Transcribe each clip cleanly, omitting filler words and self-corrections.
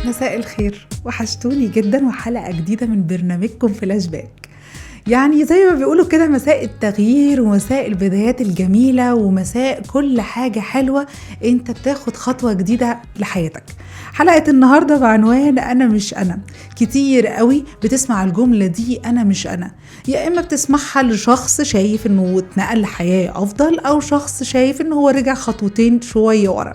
مساء الخير، وحشتوني جدا وحلقة جديدة من برنامجكم فلاش باك. يعني زي ما بيقولوا كده مساء التغيير ومساء البدايات الجميلة ومساء كل حاجة حلوة انت بتاخد خطوة جديدة لحياتك. حلقة النهاردة بعنوان أنا مش أنا. كتير قوي بتسمع الجملة دي أنا مش أنا، يا إما بتسمعها لشخص شايف إنه اتنقل لحياة أفضل، أو شخص شايف إنه هو رجع خطوتين شوية ورا،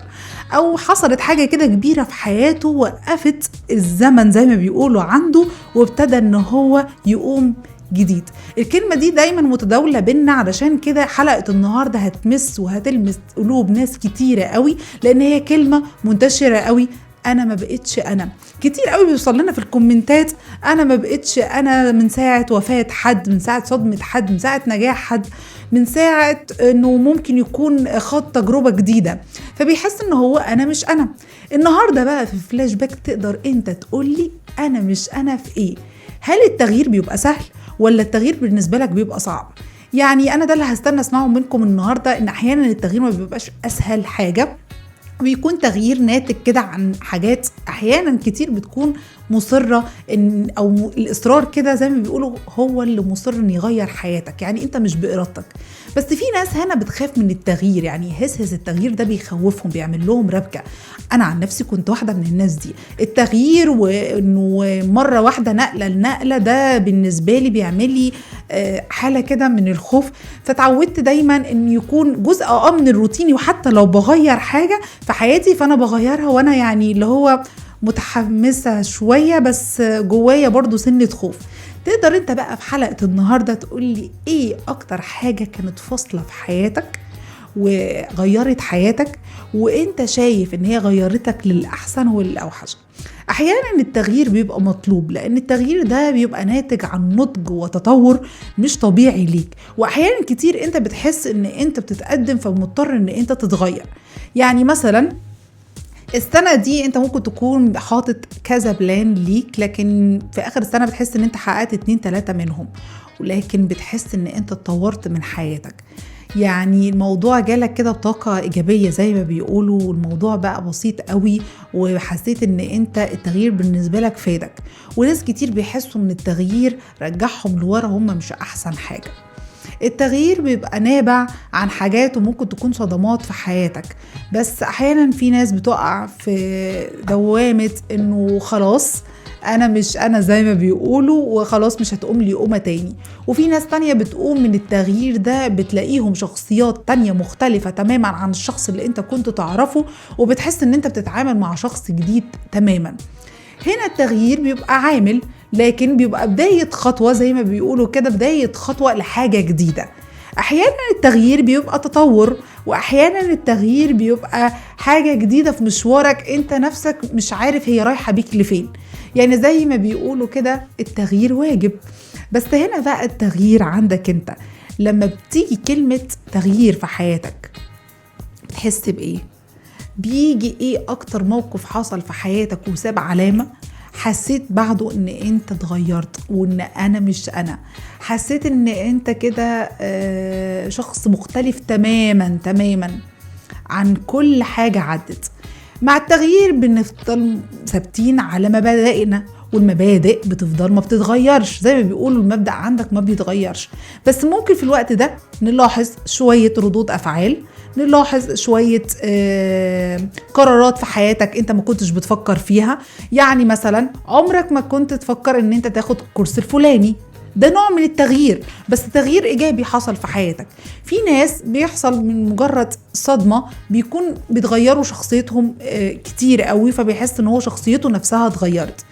أو حصلت حاجة كده كبيرة في حياته وقفت الزمن زي ما بيقولوا عنده وابتدى إنه هو يقوم جديد. الكلمة دي دايما متداولة بينا، علشان كده حلقة النهاردة هتمس وهتلمس قلوب ناس كتيرة قوي، لأن هي كلمة منتشرة قوي. أنا ما بقتش أنا. كتير قوي بيوصل لنا في الكومنتات أنا ما بقتش أنا، من ساعة وفاة حد، من ساعة صدمة حد، من ساعة نجاح حد، من ساعة أنه ممكن يكون خاض تجربة جديدة، فبيحس أنه هو أنا مش أنا. النهاردة بقى في فلاش باك تقدر أنت تقولي أنا مش أنا في إيه؟ هل التغيير بيبقى سهل ولا التغيير بالنسبة لك بيبقى صعب؟ يعني أنا ده اللي هستنى أسمعه منكم النهاردة، إن أحيانا التغيير ما بيبقاش أسهل حاجة، بيكون تغيير ناتج كده عن حاجات أحيانا كتير بتكون مصرة إن أو الإصرار كده زي ما بيقولوا هو اللي مصر إن يغير حياتك، يعني أنت مش بإرادتك. بس في ناس هنا بتخاف من التغيير، يعني هس التغيير ده بيخوفهم، بيعمل لهم ربكة. أنا عن نفسي كنت واحدة من الناس دي. التغيير وإنه مرة واحدة نقلة لنقلة ده بالنسبة لي بيعمل لي حالة كده من الخوف، فتعودت دايما إن يكون جزء من الروتيني، وحتى لو بغير حاجة في حياتي فأنا بغيرها وأنا يعني اللي هو متحمسة شوية، بس جوايا برضو سنة خوف. تقدر انت بقى في حلقة النهاردة تقولي ايه اكتر حاجة كانت فاصلة في حياتك وغيرت حياتك، وانت شايف ان هي غيرتك للأحسن والأوحش. احيانا التغيير بيبقى مطلوب، لان التغيير ده بيبقى ناتج عن نضج وتطور مش طبيعي ليك، واحيانا كتير انت بتحس ان انت بتتقدم فمضطر ان انت تتغير. يعني مثلا السنة دي انت ممكن تكون حاطط كذا بلان ليك، لكن في اخر السنة بتحس ان انت حققت 2-3 منهم، ولكن بتحس ان انت اتطورت من حياتك. يعني الموضوع جالك كده بطاقة إيجابية زي ما بيقولوا، والموضوع بقى بسيط قوي، وحسيت ان انت التغيير بالنسبة لك فادك. وناس كتير بيحسوا ان التغيير رجعهم لورا، هم مش احسن حاجة. التغيير بيبقى نابع عن حاجات وممكن تكون صدمات في حياتك، بس احيانا في ناس بتقع في دوامة انه خلاص انا مش انا زي ما بيقولوا، وخلاص مش هتقوم لي قومة تاني. وفي ناس تانية بتقوم من التغيير ده بتلاقيهم شخصيات تانية مختلفة تماما عن الشخص اللي انت كنت تعرفه، وبتحس ان انت بتتعامل مع شخص جديد تماما. هنا التغيير بيبقى عامل، لكن بيبقى بداية خطوة زي ما بيقولوا كده، بداية خطوة لحاجة جديدة. أحيانا التغيير بيبقى تطور، وأحيانا التغيير بيبقى حاجة جديدة في مشوارك انت نفسك مش عارف هي رايحة بيك لفين. يعني زي ما بيقولوا كده التغيير واجب. بس هنا بقى التغيير عندك انت، لما بتيجي كلمة تغيير في حياتك تحس بإيه؟ بيجي ايه اكتر موقف حصل في حياتك وساب علامة حسيت بعده ان انت اتغيرت، وان انا مش انا، حسيت ان انت كده شخص مختلف تماما تماما عن كل حاجة عدت. مع التغيير بنفضل ثابتين على مبادئنا، والمبادئ بتفضل ما بتتغيرش، زي ما بيقولوا المبدأ عندك ما بيتغيرش. بس ممكن في الوقت ده نلاحظ شوية ردود أفعال، نلاحظ شوية قرارات في حياتك انت ما كنتش بتفكر فيها. يعني مثلا عمرك ما كنت تفكر ان انت تاخد الكورس الفلاني، ده نوع من التغيير، بس تغيير إيجابي حصل في حياتك. في ناس بيحصل من مجرد صدمة بيكون بيتغيروا شخصيتهم كتير قوي، فبيحس ان هو شخصيته نفسها اتغيرت.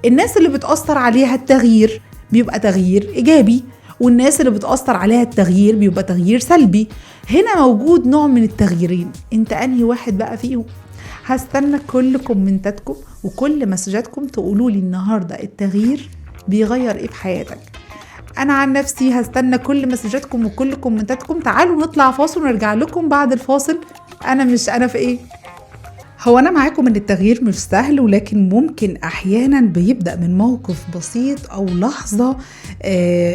الناس اللي بتأثر عليها التغيير بيبقى تغيير إيجابي، والناس اللي بتأثر عليها التغيير بيبقى تغيير سلبي. هنا موجود نوع من التغييرين، انت انهي واحد بقى فيهم؟ هستنى كل كومنتاتكم وكل مسجاتكم تقولوا لي النهاردة التغيير بيغير ايه في حياتك. انا عن نفسي هستنى كل مسجاتكم وكل كومنتاتكم. تعالوا نطلع فاصل ونرجع لكم بعد الفاصل. انا مش انا في ايه؟ هو أنا معاكم إن التغيير مش سهل، ولكن ممكن أحيانا بيبدأ من موقف بسيط أو لحظة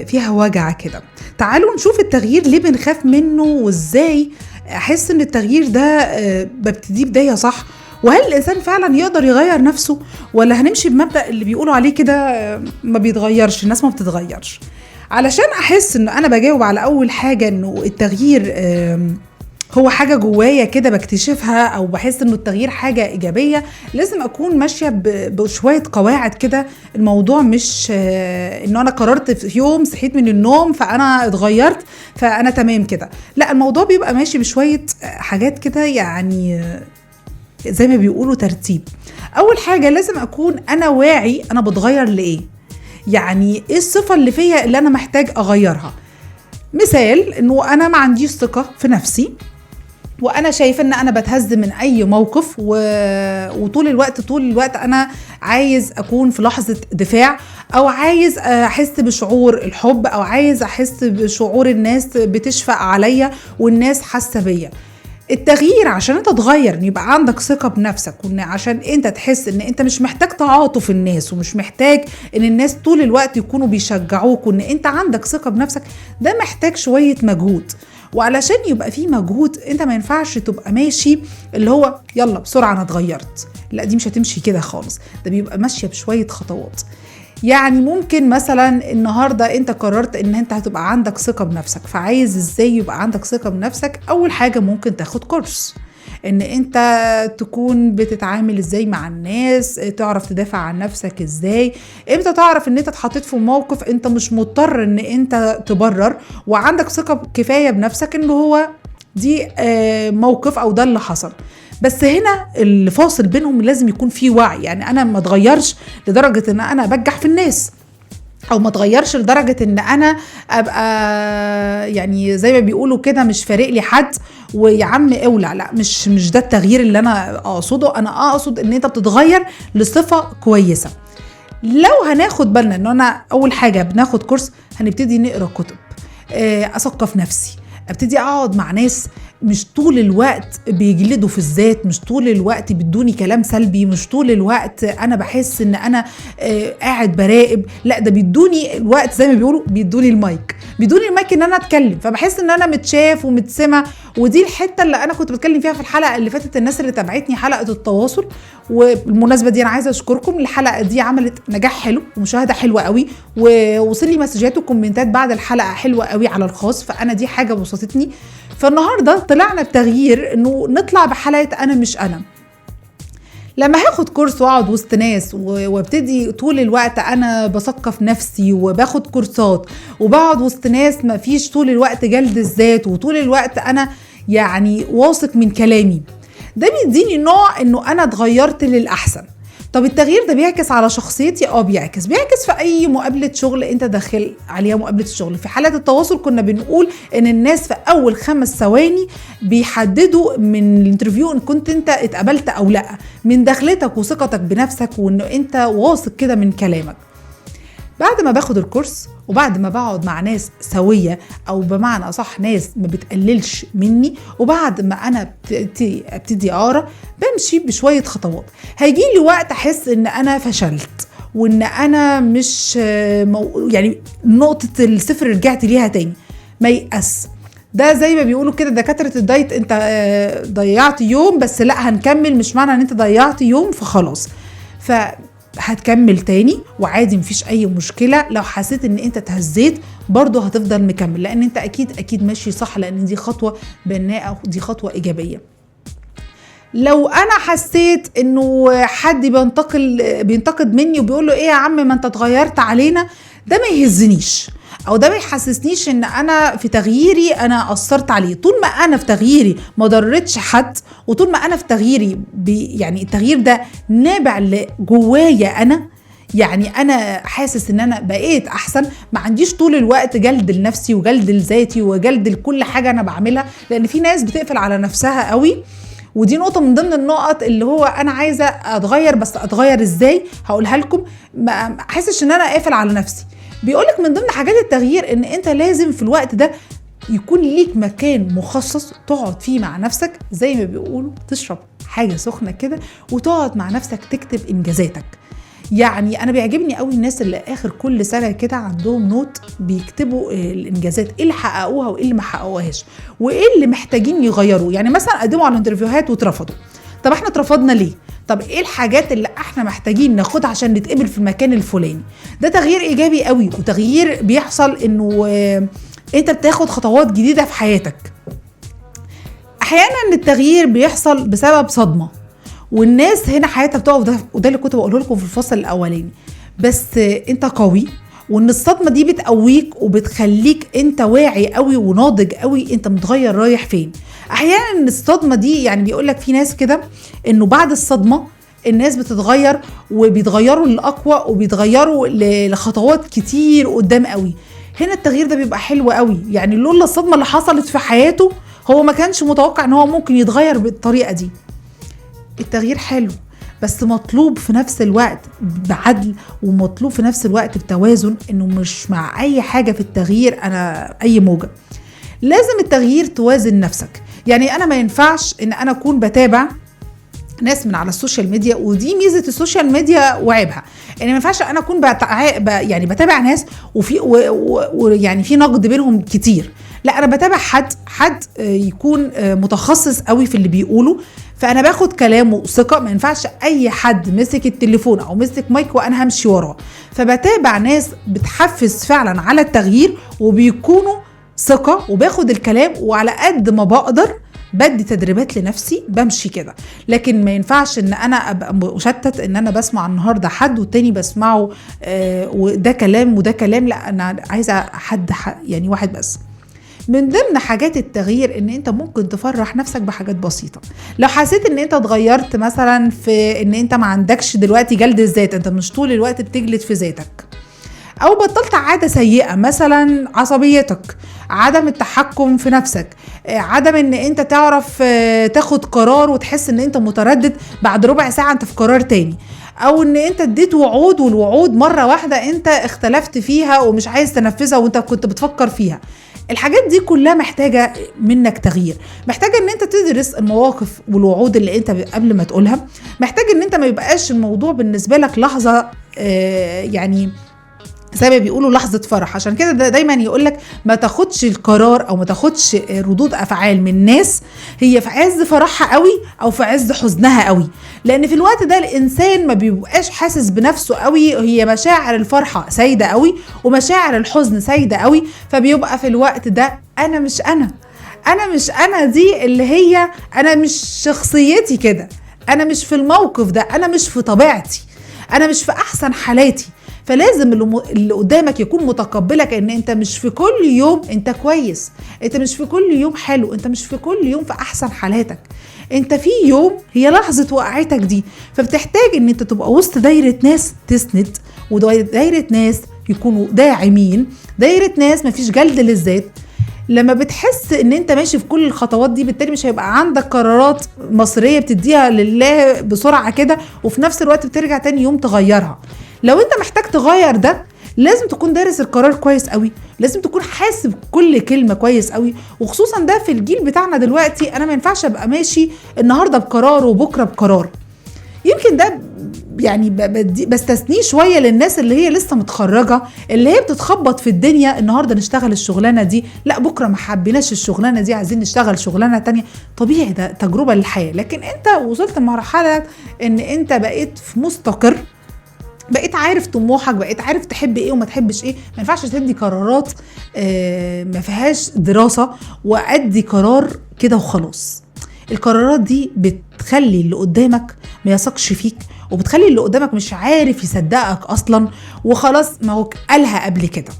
فيها وجع كده. تعالوا نشوف التغيير ليه بنخاف منه، وإزاي أحس إن التغيير ده ببتدي بداية صح، وهل الانسان فعلا يقدر يغير نفسه، ولا هنمشي بمبدأ اللي بيقولوا عليه كده ما بيتغيرش، الناس ما بتتغيرش؟ علشان احس ان انا بجاوب على اول حاجة انه التغيير هو حاجة جوايا كده بكتشفها، او بحس انه التغيير حاجة ايجابية، لازم اكون ماشية بشوية قواعد كده. الموضوع مش انه انا قررت في يوم صحيت من النوم فانا اتغيرت فانا تمام كده، لا، الموضوع بيبقى ماشي بشوية حاجات كده، يعني زي ما بيقولوا ترتيب. اول حاجة لازم اكون انا واعي انا بتغير لايه، يعني ايه الصفة اللي فيا اللي انا محتاج اغيرها. مثال انه انا ما عنديش ثقة في نفسي، وانا شايفه ان انا بتهز من اي موقف وطول الوقت انا عايز اكون في لحظه دفاع، او عايز احس بشعور الحب، او عايز احس بشعور الناس بتشفق عليا والناس حاسه بيا. التغيير عشان انت تغير ان يبقى عندك ثقة بنفسك، وان عشان انت تحس ان انت مش محتاج تعاطف الناس، ومش محتاج ان الناس طول الوقت يكونوا بيشجعوك، وان انت عندك ثقة بنفسك، ده محتاج شوية مجهود. وعلشان يبقى فيه مجهود انت ما ينفعش تبقى ماشي اللي هو يلا بسرعة انا اتغيرت، لا دي مش هتمشي كده خالص، ده بيبقى ماشية بشوية خطوات. يعني ممكن مثلا النهاردة انت قررت ان انت هتبقى عندك ثقة بنفسك، فعايز ازاي يبقى عندك ثقة بنفسك؟ اول حاجة ممكن تاخد كورس ان انت تكون بتتعامل ازاي مع الناس، تعرف تدافع عن نفسك ازاي، امتى تعرف ان انت اتحطيت في موقف انت مش مضطر ان انت تبرر، وعندك ثقة كفاية بنفسك ان هو دي موقف او ده اللي حصل. بس هنا الفاصل بينهم لازم يكون فيه وعي، يعني انا ما اتغيرش لدرجة ان انا بجح في الناس، او ما اتغيرش لدرجة ان انا ابقى يعني زي ما بيقولوا كده مش فارق لي حد ويا عم اولع، لا مش ده التغيير اللي انا اقصده. انا اقصد ان انت بتتغير لصفة كويسة. لو هناخد بالنا ان انا اول حاجة بناخد كورس، هنبتدي نقرأ كتب، اثقف نفسي، ابتدي اقعد مع ناس مش طول الوقت بيجلدوا في الذات، مش طول الوقت بيدوني كلام سلبي، مش طول الوقت انا بحس ان انا قاعد براقب، لا ده بيدوني الوقت زي ما بيقولوا بيدوني المايك ان انا اتكلم، فبحس ان انا متشاف ومتسمع. ودي الحته اللي انا كنت بتكلم فيها في الحلقه اللي فاتت، الناس اللي تابعتني حلقه التواصل، وبالمناسبه دي انا عايزه اشكركم، الحلقه دي عملت نجاح حلو ومشاهده حلوه قوي، ووصل لي مسجات وكومنتات بعد الحلقه حلوه قوي على الخاص، فانا دي حاجه بسطتني. فالنهارده طلعنا بتغيير انه نطلع بحلقه انا مش انا. لما هاخد كورس واقعد وسط ناس وابتدي طول الوقت انا بثقف نفسي وباخد كورسات وبقعد وسط ناس ما فيش طول الوقت جلد الذات، وطول الوقت انا يعني واثق من كلامي، ده بيديني نوع انه انا اتغيرت للاحسن. طب التغيير ده بيعكس على شخصيتي؟ بيعكس في اي مقابله شغل انت داخل عليها. مقابله الشغل في حالات التواصل كنا بنقول ان الناس في اول 5 ثواني بيحددوا من الانترفيو ان كنت انت اتقبلت او لا، من دخلتك وثقتك بنفسك وانه انت واثق كده من كلامك. بعد ما باخد الكورس وبعد ما بقعد مع ناس سوية، او بمعنى اصح ناس ما بتقللش مني، وبعد ما انا ابتدي اقرا، بمشي بشوية خطوات. هيجي لي وقت احس ان انا فشلت وان انا مش يعني نقطة الصفر رجعت ليها تاني، ما يأس. ده زي ما بيقولوا كده دكاترة الدايت، انت ضيعت يوم بس لا هنكمل، مش معنى ان انت ضيعت يوم فخلاص، هتكمل تاني وعادي مفيش اي مشكلة. لو حسيت ان انت تهزيت برضو هتفضل مكمل، لان انت اكيد ماشي صح، لان دي خطوة بناءة، دي خطوة ايجابية. لو انا حسيت انه حد بينتقد مني وبيقول له ايه يا عم ما انت اتغيرت علينا، ده ما يهزنيش، او ده ما يحسسنيش ان انا في تغييري انا قصرت عليه. طول ما انا في تغييري ما ضررتش حد، وطول ما انا في تغييري يعني التغيير ده نابع لجوايا انا، يعني انا حاسس ان انا بقيت احسن، ما عنديش طول الوقت جلد لنفسي وجلد لذاتي وجلد لكل حاجة انا بعملها. لان في ناس بتقفل على نفسها قوي، ودي نقطة من ضمن النقط اللي هو أنا عايزة أتغير، بس أتغير إزاي؟ هقولها لكم. ما أحسش إن أنا قافل على نفسي. بيقولك من ضمن حاجات التغيير إن أنت لازم في الوقت ده يكون ليك مكان مخصص تقعد فيه مع نفسك، زي ما بيقولوا تشرب حاجة سخنة كده وتقعد مع نفسك تكتب إنجازاتك. يعني انا بيعجبني قوي الناس اللي اخر كل سنه كده عندهم نوت بيكتبوا الانجازات، ايه اللي حققوها وايه اللي ما حققوهاش وايه اللي محتاجين يغيروا. يعني مثلا قدموا على انترفيوهات واترفضوا، طب احنا اترفضنا ليه؟ طب ايه الحاجات اللي احنا محتاجين ناخدها عشان نتقبل في المكان الفلاني؟ ده تغيير ايجابي قوي، وتغيير بيحصل انه انت بتاخد خطوات جديدة في حياتك. احيانا التغيير بيحصل بسبب صدمة، والناس هنا حياتها بتقف، وده اللي كنت بقوله لكم في الفصل الاولاني. بس انت قوي، وان الصدمة دي بتقويك وبتخليك انت واعي قوي وناضج قوي، انت متغير رايح فين. احيانا الصدمة دي يعني بيقولك في ناس كده انه بعد الصدمة الناس بتتغير، وبيتغيروا للأقوى، وبيتغيروا لخطوات كتير قدام قوي. هنا التغيير ده بيبقى حلو قوي، يعني لولا الصدمة اللي حصلت في حياته هو ما كانش متوقع ان هو ممكن يتغير بالطريقة دي. التغيير حلو، بس مطلوب في نفس الوقت بعدل، ومطلوب في نفس الوقت بتوازن، انه مش مع اي حاجة في التغيير انا اي موجة. لازم التغيير توازن نفسك. يعني انا ما ينفعش ان انا اكون بتابع ناس من على السوشيال ميديا، ودي ميزة السوشيال ميديا وعيبها، يعني ما ينفعش انا اكون يعني بتابع ناس ويعني في نقد بينهم كتير. لا، انا بتابع حد يكون متخصص قوي في اللي بيقوله، فانا باخد كلامه ثقة. ما ينفعش اي حد مسك التليفون او مسك مايك وانا همشي وراه. فبتابع ناس بتحفز فعلا على التغيير، وبيكونوا ثقة، وباخد الكلام، وعلى قد ما بقدر بدي تدريبات لنفسي بمشي كده. لكن ما ينفعش ان انا ابقى مشتت، ان انا بسمع النهارده حد والتاني بسمعه وده كلام وده كلام. لا، انا عايزه حد يعني واحد بس. من ضمن حاجات التغيير ان انت ممكن تفرح نفسك بحاجات بسيطة. لو حسيت ان انت اتغيرت مثلا في ان انت ما عندكش دلوقتي جلد الذات، انت مش طول الوقت بتجلد في ذاتك، او بطلت عادة سيئة مثلا عصبيتك، عدم التحكم في نفسك، عدم ان انت تعرف تاخد قرار وتحس ان انت متردد بعد ربع ساعة انت في قرار تاني، او ان انت اديت وعود والوعود مرة واحدة انت اختلفت فيها ومش عايز تنفذها وانت كنت بتفكر فيها. الحاجات دي كلها محتاجة منك تغيير، محتاجة ان انت تدرس المواقف والوعود اللي انت قبل ما تقولها، محتاج ان انت ما يبقاش الموضوع بالنسبة لك لحظة يعني زي ما بيقولوا لحظة فرح. عشان كده دايما يقولك ما تاخدش القرار او ما تاخدش ردود افعال من ناس هي في عز فرحها قوي او في عز حزنها قوي، لان في الوقت ده الانسان ما بيبقاش حاسس بنفسه قوي. هي مشاعر الفرحة سايدة قوي ومشاعر الحزن سايدة قوي، فبيبقى في الوقت ده انا مش انا دي اللي هي انا مش شخصيتي كده، انا مش في الموقف ده، انا مش في طبيعتي، انا مش في احسن حالاتي. فلازم اللي قدامك يكون متقبلك ان انت مش في كل يوم انت كويس، انت مش في كل يوم حلو، انت مش في كل يوم في احسن حالاتك، انت في يوم هي لحظة وقعتك دي. فبتحتاج ان انت تبقى وسط دايرة ناس تسند، ودايرة ناس يكونوا داعمين، دايرة ناس مفيش جلد للذات. لما بتحس ان انت ماشي في كل الخطوات دي، بالتالي مش هيبقى عندك قرارات مصيرية بتديها لله بسرعة كده وفي نفس الوقت بترجع تاني يوم تغيرها. لو انت محتاج تغير ده لازم تكون دارس القرار كويس قوي، لازم تكون حاسب كل كلمة كويس قوي، وخصوصا ده في الجيل بتاعنا دلوقتي. انا ما ينفعش ابقى ماشي النهاردة بقرار وبكرة بقرار. يمكن ده يعني بستثنيه شوية للناس اللي هي لسه متخرجة، اللي هي بتتخبط في الدنيا، النهاردة نشتغل الشغلانة دي، لا بكرة ما حبيناش الشغلانة دي عايزين نشتغل شغلانة تانية. طبيعي، ده تجربة للحياة. لكن انت وصلت لمرحلة ان انت بقيت في مستقر، بقيت عارف طموحك، بقيت عارف تحب ايه وما تحبش ايه. ما ينفعش تدي قرارات ما فيهاش دراسة وادي قرار كده وخلاص. القرارات دي بتخلي اللي قدامك ما يثقش فيك، وبتخلي اللي قدامك مش عارف يصدقك اصلا، وخلاص ما هو قالها قبل كده.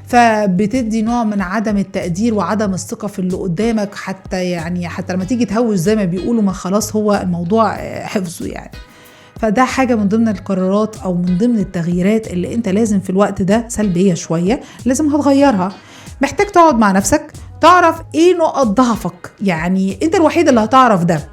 فبتدي نوع من عدم التقدير وعدم الثقة في اللي قدامك، حتى لما تيجي تهوش زي ما بيقولوا، ما خلاص هو الموضوع حفظه يعني. فده حاجة من ضمن القرارات أو من ضمن التغييرات اللي أنت لازم في الوقت ده سلبية شوية لازم هتغيرها. محتاج تقعد مع نفسك تعرف إيه نقط ضعفك، يعني أنت الوحيد اللي هتعرف ده.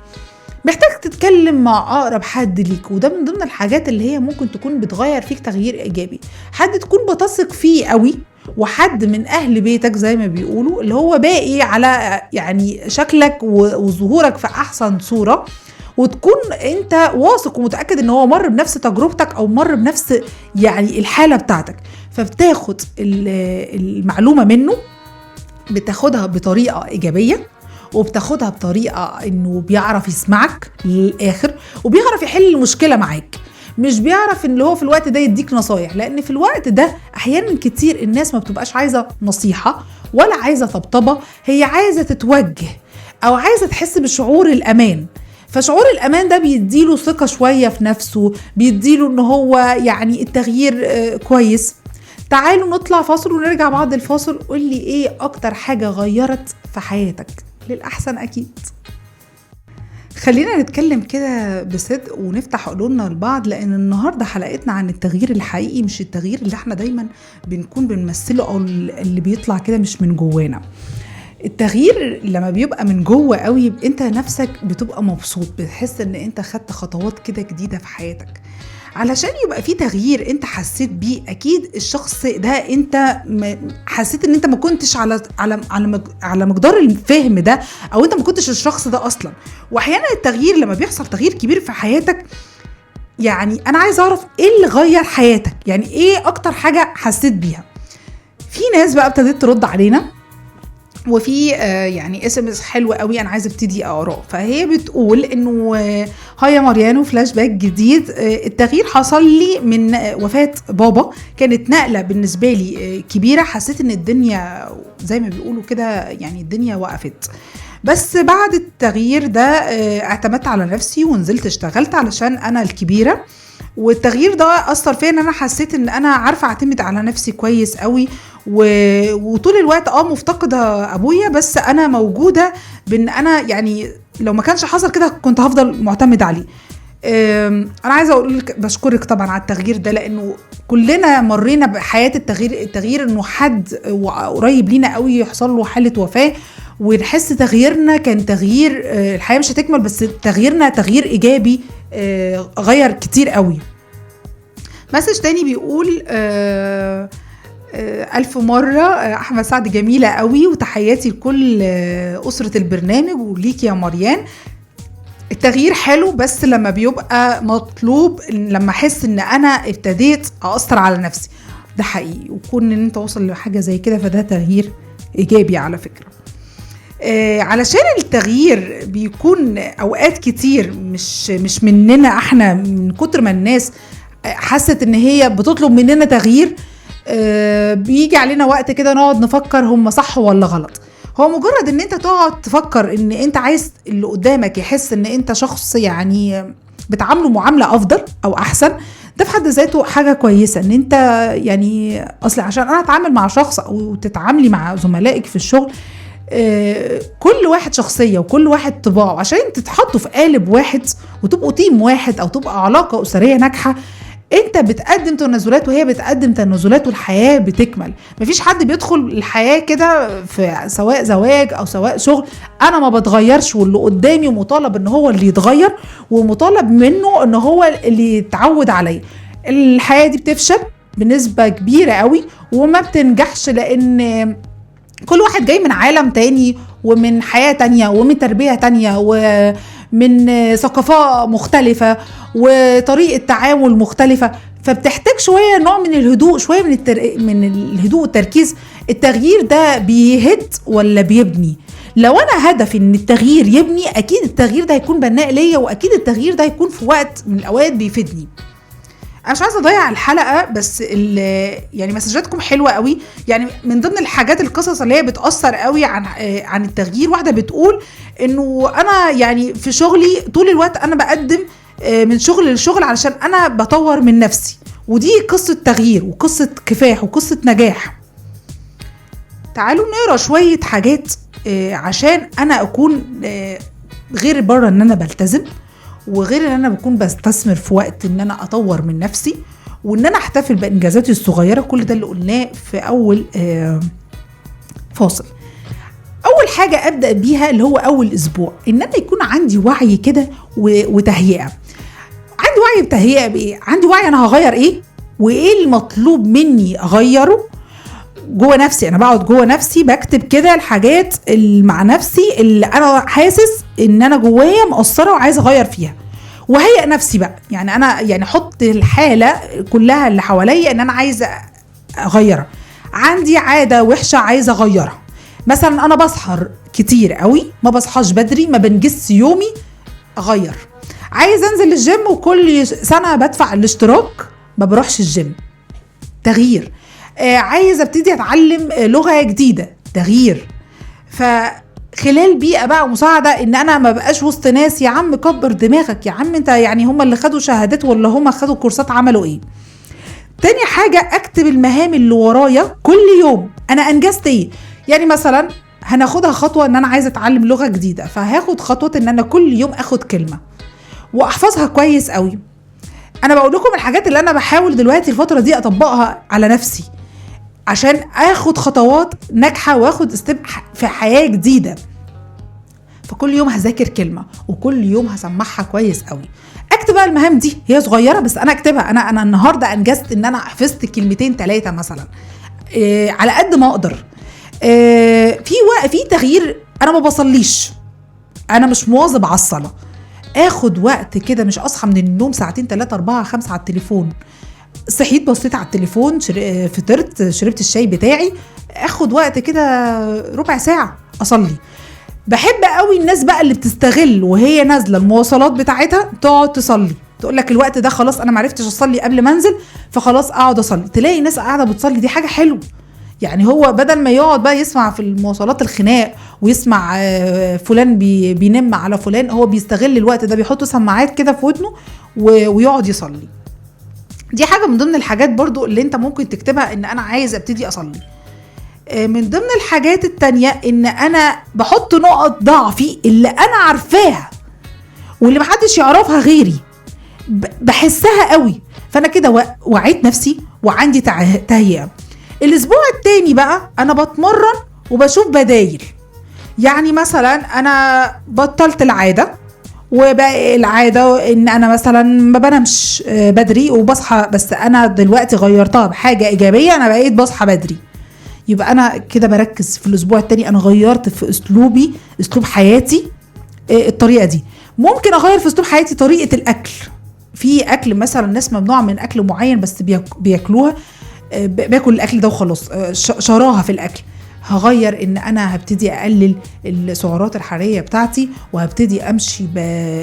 محتاج تتكلم مع أقرب حد ليك، وده من ضمن الحاجات اللي هي ممكن تكون بتغير فيك تغيير إيجابي. حد تكون بتثق فيه قوي، وحد من أهل بيتك زي ما بيقولوا، اللي هو باقي على يعني شكلك وظهورك في أحسن صورة، وتكون انت واثق ومتأكد ان هو مر بنفس تجربتك او مر بنفس يعني الحالة بتاعتك. فبتاخد المعلومة منه، بتاخدها بطريقة ايجابية، وبتاخدها بطريقة انه بيعرف يسمعك للآخر وبيعرف يحل المشكلة معاك، مش بيعرف ان اللي هو في الوقت ده يديك نصايح، لان في الوقت ده احيانا كتير الناس ما بتبقاش عايزة نصيحة ولا عايزة طبطبة، هي عايزة تتوجه او عايزة تحس بشعور الامان. فشعور الامان ده بيديله ثقة شوية في نفسه، بيديله ان هو يعني التغيير كويس. تعالوا نطلع فاصل ونرجع بعد الفاصل. قولي ايه اكتر حاجة غيرت في حياتك للأحسن؟ اكيد. خلينا نتكلم كده بصدق ونفتح قلوبنا لبعض، لان النهاردة حلقتنا عن التغيير الحقيقي، مش التغيير اللي احنا دايما بنكون بنمثله او اللي بيطلع كده مش من جوانا. التغيير لما بيبقى من جوه قوي انت نفسك بتبقى مبسوط، بتحس ان انت خدت خطوات كده جديدة في حياتك. علشان يبقى في تغيير انت حسيت بيه، اكيد الشخص ده انت حسيت ان انت ما كنتش على مقدار الفهم ده، او انت ما كنتش الشخص ده اصلا. واحيانا التغيير لما بيحصل تغيير كبير في حياتك، يعني انا عايز اعرف ايه اللي غير حياتك، يعني ايه اكتر حاجة حسيت بيها. في ناس بقى ابتدت ترد علينا، وفي يعني SMS حلو قوي انا عايزه ابتدي اقراه. فهي بتقول انه هاي يا مريانو، فلاش باك جديد. التغيير حصل لي من وفاة بابا، كانت نقلة بالنسبة لي كبيرة، حسيت ان الدنيا زي ما بيقولوا كده يعني الدنيا وقفت. بس بعد التغيير ده اعتمدت على نفسي ونزلت اشتغلت علشان انا الكبيرة، والتغيير ده اثر فيا ان انا حسيت ان انا عارفه اعتمد على نفسي كويس قوي، وطول الوقت مفتقده ابويا، بس انا موجوده بان انا يعني لو ما كانش حصل كده كنت هفضل معتمد عليه. انا عايزه اقول لك بشكرك طبعا على التغيير ده، لانه كلنا مرينا بحياه التغيير انه حد قريب لينا قوي يحصل له حاله وفاه ونحس تغييرنا كان تغيير، الحياه مش هتكمل بس تغييرنا تغيير ايجابي غير كتير قوي. مسج تاني بيقول ألف مرة أحمد سعد جميلة قوي، وتحياتي لكل أسرة البرنامج وليك يا مريان. التغيير حلو بس لما بيبقى مطلوب، لما أحس إن أنا ابتديت أأثر على نفسي، ده حقيقي. وكون إن أنت وصل لحاجة زي كده فده تغيير إيجابي على فكرة. علشان التغيير بيكون أوقات كتير مش مننا احنا، من كتر ما الناس حست ان هي بتطلب مننا تغيير، بيجي علينا وقت كده نقعد نفكر هم صح ولا غلط. هو مجرد ان انت تقعد تفكر ان انت عايز اللي قدامك يحس ان انت شخص يعني بتعامله معاملة افضل او احسن، ده في حد ذاته حاجة كويسة. ان انت يعني اصلا عشان انا اتعامل مع شخص او تتعاملي مع زملائك في الشغل، كل واحد شخصية وكل واحد طباعه، عشان تتحطوا في قالب واحد وتبقوا تيم واحد او تبقى علاقة اسرية ناجحة، انت بتقدم تنازلات وهي بتقدم تنازلات والحياة بتكمل. مفيش حد بيدخل الحياة كده في سواء زواج او سواء شغل انا ما بتغيرش واللي قدامي مطالب ان هو اللي يتغير ومطالب منه ان هو اللي يتعود عليه. الحياة دي بتفشل بنسبة كبيرة قوي وما بتنجحش، لان كل واحد جاي من عالم تاني ومن حياة تانية ومن تربية تانية ومن ثقافة مختلفة وطريقة تعامل مختلفة، فبتحتاج شوية نوع من الهدوء، شوية من الهدوء والتركيز. التغيير ده بيهد ولا بيبني؟ لو انا هدفي ان التغيير يبني، اكيد التغيير ده هيكون بناء ليا، واكيد التغيير ده هيكون في وقت من الاوقات بيفيدني. انا مش عايزه اضيع الحلقه، بس يعني مسجاتكم حلوه قوي. يعني من ضمن الحاجات القصص اللي هي بتاثر قوي عن التغيير، واحده بتقول انه انا يعني في شغلي طول الوقت انا بقدم من شغل لشغل علشان انا بطور من نفسي، ودي قصه تغيير وقصه كفاح وقصه نجاح. تعالوا نقرا شويه حاجات عشان انا اكون غير بره ان انا بلتزم، وغير ان انا بكون بستثمر في وقت ان انا اطور من نفسي، وان انا احتفل بانجازاتي الصغيره. كل ده اللي قلناه في اول فاصل. اول حاجه ابدا بيها اللي هو اول اسبوع، ان انا يكون عندي وعي كده وتهيئه. عندي وعي بتهيئه بايه؟ عندي وعي انا هغير ايه وايه المطلوب مني اغيره جوه نفسي. انا بقعد جوه نفسي بكتب كده الحاجات مع نفسي اللي انا حاسس ان انا جوايا مقصره وعايزه اغير فيها، وهيئ نفسي بقى. يعني انا يعني حط الحاله كلها اللي حواليا ان انا عايزه اغيرها. عندي عاده وحشه عايزه اغيرها، مثلا انا بسهر كتير قوي، ما بصحاش بدري، ما بنجزش يومي، اغير. عايز انزل الجيم وكل سنة بدفع الاشتراك، ما بروحش الجيم، تغيير. عايز ابتدي اتعلم لغة جديدة، تغيير. فخلال بيئة بقى مساعدة ان انا ما بقاش وسط ناس يا عم كبر دماغك، يا عم انت يعني هم اللي خدوا شهادات ولا هم خدوا كورسات عملوا ايه. تاني حاجة اكتب المهام اللي ورايا كل يوم، انا انجزت ايه. يعني مثلا هناخدها خطوة ان انا عايزة اتعلم لغة جديدة، فهاخد خطوة ان انا كل يوم اخد كلمة واحفظها كويس قوي. انا بقول لكم الحاجات اللي انا بحاول دلوقتي الفترة دي اطبقها على نفسي عشان اخد خطوات ناجحة واخد ستيب في حياة جديدة. فكل يوم هذاكر كلمة وكل يوم هسمعها كويس قوي. اكتب بقى المهام دي، هي صغيرة بس انا اكتبها. انا النهاردة انجزت ان انا حفظت كلمتين 3 مثلا، على قد ما اقدر. في تغيير. انا ما بصليش، انا مش مواظب على الصلاة. اخد وقت كده، مش اصحى من النوم ساعتين 3 4 5 على التليفون. صحيت بصيت على التليفون، فطرت، شربت الشاي بتاعي، اخد وقت كده ربع ساعة اصلي. بحب قوي الناس بقى اللي بتستغل وهي نازلة المواصلات بتاعتها تقعد تصلي، تقول لك الوقت ده خلاص انا معرفتش اصلي قبل ما انزل فخلاص اقعد اصلي. تلاقي ناس قاعدة بتصلي، دي حاجة حلوة. يعني هو بدل ما يقعد بقى يسمع في المواصلات الخناق ويسمع فلان بينم على فلان، هو بيستغل الوقت ده، بيحط سماعات كده في ودنه ويقعد يصلي. دي حاجة من ضمن الحاجات برضو اللي انت ممكن تكتبها ان انا عايز ابتدي اصلي. من ضمن الحاجات التانية ان انا بحط نقط ضعفي اللي انا عارفاها واللي محدش يعرفها غيري، بحسها قوي، فانا كده وعيت نفسي وعندي تهيئة. الاسبوع التاني بقى انا بتمرن وبشوف بدايل. يعني مثلا انا بطلت العادة، وبقى العادة ان انا مثلا ما بنامش بدري وبصحى، بس انا دلوقتي غيرتها بحاجة ايجابية، انا بقيت بصحى بدري. يبقى انا كده بركز في الاسبوع التاني، انا غيرت في اسلوبي، اسلوب حياتي. الطريقة دي ممكن اغير في اسلوب حياتي. طريقة الاكل، في اكل مثلا ناس ممنوع من اكل معين بس بياكلوها، باكل الاكل ده وخلاص، شراها في الاكل. هغير ان انا هبتدي اقلل السعرات الحرارية بتاعتي وهبتدي امشي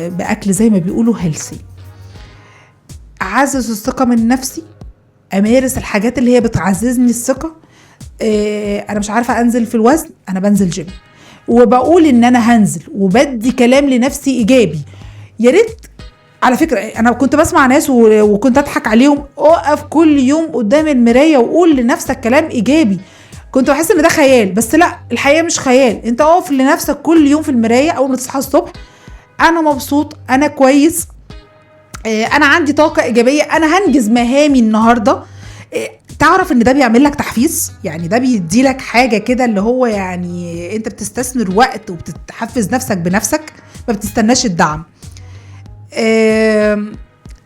باكل زي ما بيقولوا هيلثي. اعزز الثقة من نفسي، امارس الحاجات اللي هي بتعززني الثقة. انا مش عارفة انزل في الوزن، انا بنزل جيم وبقول ان انا هنزل وبدي كلام لنفسي ايجابي. يا ريت على فكرة انا كنت بسمع ناس وكنت اضحك عليهم، اقف كل يوم قدام المراية وقول لنفسك كلام ايجابي. كنت بحس ان ده خيال، بس لا، الحقيقة مش خيال. انت اقف لنفسك كل يوم في المراية اول ما تصحى الصبح، انا مبسوط، انا كويس، انا عندي طاقة ايجابية، انا هنجز مهامي النهاردة. تعرف ان ده بيعمل لك تحفيز، يعني ده بيدي لك حاجة كده اللي هو يعني انت بتستثمر وقت وبتحفز نفسك بنفسك، ما بتستناش الدعم.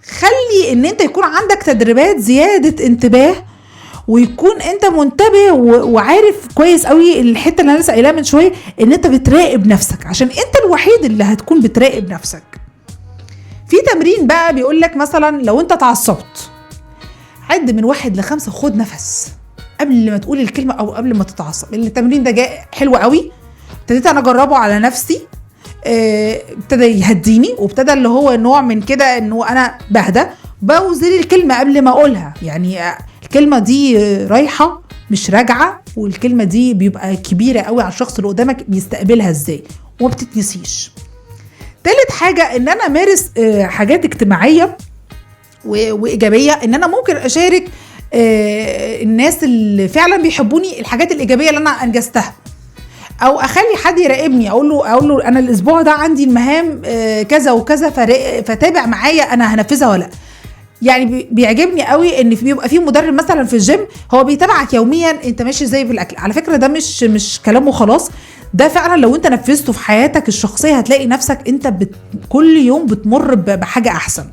خلي ان انت يكون عندك تدريبات زيادة انتباه، ويكون انت منتبه وعارف كويس قوي الحتة اللي انا لسه قايلها من شوية، ان انت بتراقب نفسك، عشان انت الوحيد اللي هتكون بتراقب نفسك. في تمرين بقى بيقولك مثلا لو انت تعصبت، عد من 1 ل5، خد نفس قبل ما تقول الكلمة او قبل ما تتعصب. التمرين ده جاء حلو قوي، ابتديت انا اجربه على نفسي. ابتدى يهديني، وابتدى اللي هو نوع من كده انه انا بهدى، بوزن الكلمة قبل ما اقولها. يعني الكلمة دي رايحة مش راجعة، والكلمة دي بيبقى كبيرة قوي على الشخص اللي قدامك بيستقبلها ازاي وما بتتنسيش. تالت حاجة ان انا امارس حاجات اجتماعية وايجابية، ان انا ممكن اشارك الناس اللي فعلا بيحبوني الحاجات الايجابية اللي انا انجزتها، او اخلي حد يراقبني، اقول له انا الاسبوع ده عندي المهام كذا وكذا، فتابع معايا انا هنفذها ولا. يعني بيعجبني قوي ان بيبقى في مدرب مثلا في الجيم هو بيتابعك يوميا انت ماشي ازاي في الاكل. على فكرة ده مش كلامه خلاص، ده فعلا لو انت نفذته في حياتك الشخصية هتلاقي نفسك انت كل يوم بتمر بحاجة احسن.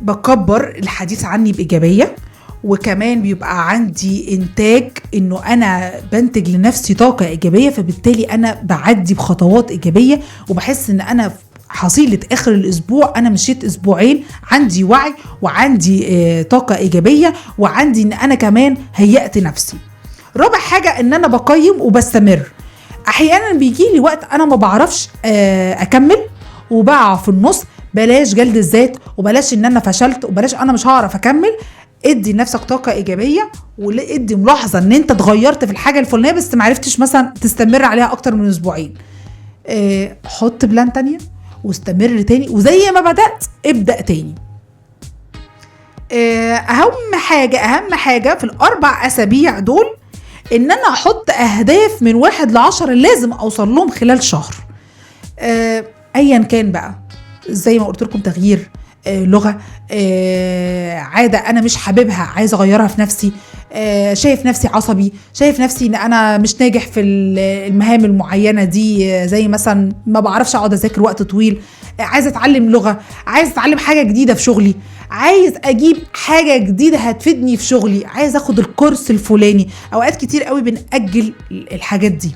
بكبر الحديث عني بإيجابية، وكمان بيبقى عندي انتاج انه انا بنتج لنفسي طاقة ايجابية، فبالتالي انا بعدي بخطوات ايجابية وبحس ان انا حصيلة اخر الاسبوع انا مشيت اسبوعين عندي وعي وعندي طاقة ايجابية، وعندي ان انا كمان هيأت نفسي. رابع حاجة ان انا بقيم وبستمر. احيانا بيجي لي وقت انا ما بعرفش اكمل وبقع في النص. بلاش جلد الذات، وبلاش ان انا فشلت، وبلاش انا مش هعرف اكمل. ادي لنفسك طاقه ايجابيه، وادي ملاحظه ان انت اتغيرت في الحاجه الفلانيه بس ما عرفتش مثلا تستمر عليها اكتر من اسبوعين. حط بلان تانية واستمر تاني، وزي ما بدأت ابدأ تاني. اهم حاجة في ال4 أسابيع دول ان انا احط اهداف من 1 ل10 لازم اوصل لهم خلال شهر. ايا كان بقى، زي ما قلت لكم، تغيير لغة، عادة انا مش حاببها عايز اغيرها في نفسي، شايف نفسي عصبي، شايف نفسي ان انا مش ناجح في المهام المعينة دي، زي مثلا ما بعرفش اقعد اذاكر وقت طويل، عايز اتعلم لغة، عايز اتعلم حاجة جديدة في شغلي، عايز اجيب حاجة جديدة هتفيدني في شغلي، عايز اخد الكورس الفلاني. اوقات كتير قوي بنأجل الحاجات دي.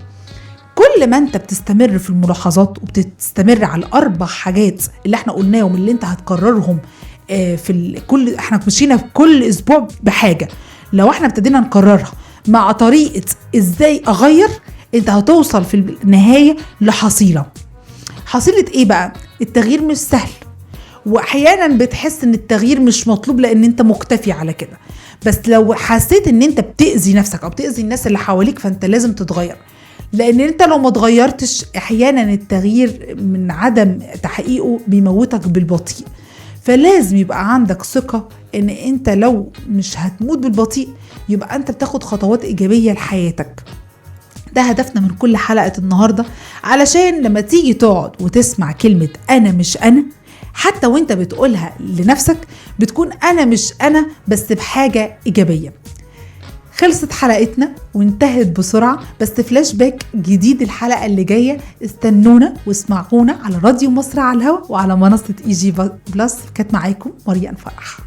كل ما انت بتستمر في الملاحظات وبتستمر على ال4 حاجات اللي احنا قلناهم اللي انت هتكررهم كل احنا مشينا في كل اسبوع بحاجة، لو احنا ابتدينا نكررها مع طريقة ازاي اغير، انت هتوصل في النهاية لحصيلة ايه بقى؟ التغيير مش سهل، واحيانا بتحس ان التغيير مش مطلوب لان انت مكتفي على كده، بس لو حسيت ان انت بتأذي نفسك او بتأذي الناس اللي حواليك فانت لازم تتغير. لان انت لو ما اتغيرتش احيانا التغيير من عدم تحقيقه بيموتك بالبطيء. فلازم يبقى عندك ثقة ان انت لو مش هتموت بالبطيء يبقى انت بتاخد خطوات ايجابية لحياتك. ده هدفنا من كل حلقة النهاردة، علشان لما تيجي تقعد وتسمع كلمة انا مش انا، حتى وانت بتقولها لنفسك بتكون انا مش انا بس بحاجة ايجابية. خلصت حلقتنا وانتهت بسرعة، بس فلاش باك جديد الحلقة اللي جاية. استنونا واسمعونا على راديو مصر على الهواء وعلى منصة EG+. كانت معاكم مريان فرح.